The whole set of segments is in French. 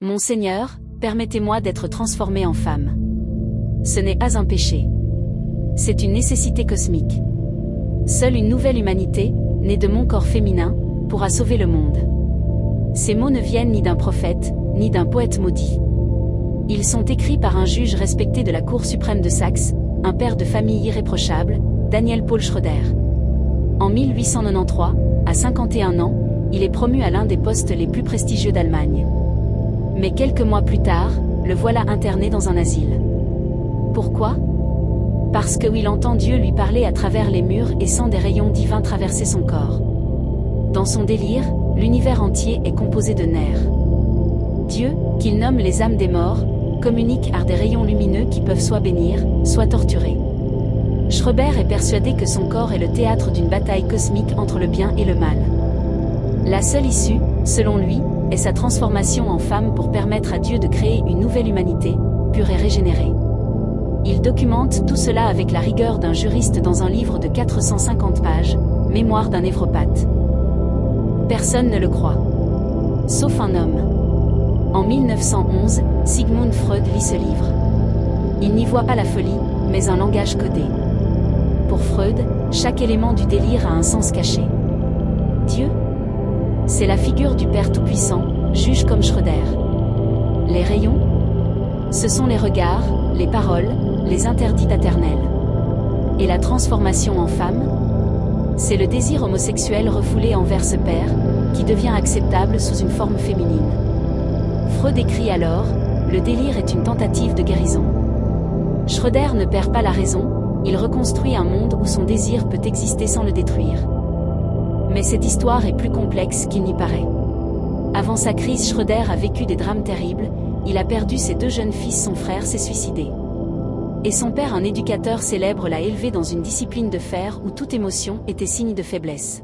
Mon Seigneur, permettez-moi d'être transformé en femme. Ce n'est pas un péché. C'est une nécessité cosmique. Seule une nouvelle humanité, née de mon corps féminin, pourra sauver le monde. Ces mots ne viennent ni d'un prophète, ni d'un poète maudit. Ils sont écrits par un juge respecté de la Cour suprême de Saxe, un père de famille irréprochable, Daniel Paul Schroeder. En 1893, à 51 ans, il est promu à l'un des postes les plus prestigieux d'Allemagne. Mais quelques mois plus tard, le voilà interné dans un asile. Pourquoi ? Parce qu'il entend Dieu lui parler à travers les murs et sent des rayons divins traverser son corps. Dans son délire, l'univers entier est composé de nerfs. Dieu, qu'il nomme les âmes des morts, communique par des rayons lumineux qui peuvent soit bénir, soit torturer. Schroeder est persuadé que son corps est le théâtre d'une bataille cosmique entre le bien et le mal. La seule issue, selon lui, est sa transformation en femme pour permettre à Dieu de créer une nouvelle humanité, pure et régénérée. Il documente tout cela avec la rigueur d'un juriste dans un livre de 450 pages, Mémoire d'un névropathe. Personne ne le croit. Sauf un homme. En 1911, Sigmund Freud lit ce livre. Il n'y voit pas la folie, mais un langage codé. Pour Freud, chaque élément du délire a un sens caché. Dieu ? C'est la figure du Père Tout-Puissant, juge comme Schroeder. Les rayons ? Ce sont les regards, les paroles, les interdits éternels. Et la transformation en femme ? C'est le désir homosexuel refoulé envers ce Père, qui devient acceptable sous une forme féminine. Freud écrit alors, le délire est une tentative de guérison. Schroeder ne perd pas la raison, il reconstruit un monde où son désir peut exister sans le détruire. Mais cette histoire est plus complexe qu'il n'y paraît. Avant sa crise, Schroeder a vécu des drames terribles, il a perdu ses 2 jeunes fils, son frère s'est suicidé. Et son père, un éducateur célèbre, l'a élevé dans une discipline de fer où toute émotion était signe de faiblesse.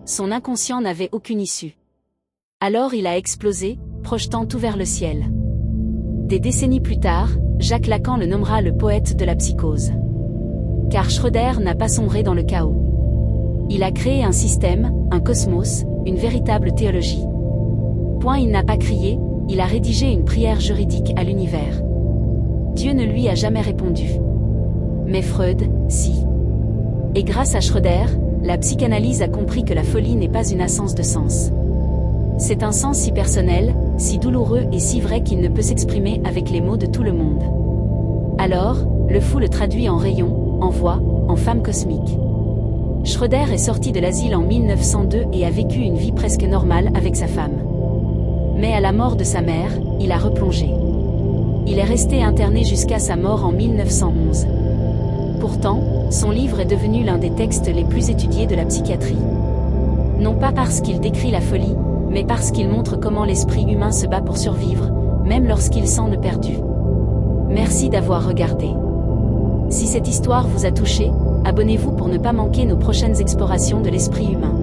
Son inconscient n'avait aucune issue. Alors il a explosé, projetant tout vers le ciel. Des décennies plus tard, Jacques Lacan le nommera le poète de la psychose. Car Schroeder n'a pas sombré dans le chaos. Il a créé un système, un cosmos, une véritable théologie. Point, il n'a pas crié, il a rédigé une prière juridique à l'univers. Dieu ne lui a jamais répondu. Mais Freud, si. Et grâce à Schroeder, la psychanalyse a compris que la folie n'est pas une absence de sens. C'est un sens si personnel, si douloureux et si vrai qu'il ne peut s'exprimer avec les mots de tout le monde. Alors, le fou le traduit en rayon, en voix, en femme cosmique. Schroeder est sorti de l'asile en 1902 et a vécu une vie presque normale avec sa femme. Mais à la mort de sa mère, il a replongé. Il est resté interné jusqu'à sa mort en 1911. Pourtant, son livre est devenu l'un des textes les plus étudiés de la psychiatrie. Non pas parce qu'il décrit la folie, mais parce qu'il montre comment l'esprit humain se bat pour survivre, même lorsqu'il sent le perdu. Merci d'avoir regardé. Si cette histoire vous a touché, abonnez-vous pour ne pas manquer nos prochaines explorations de l'esprit humain.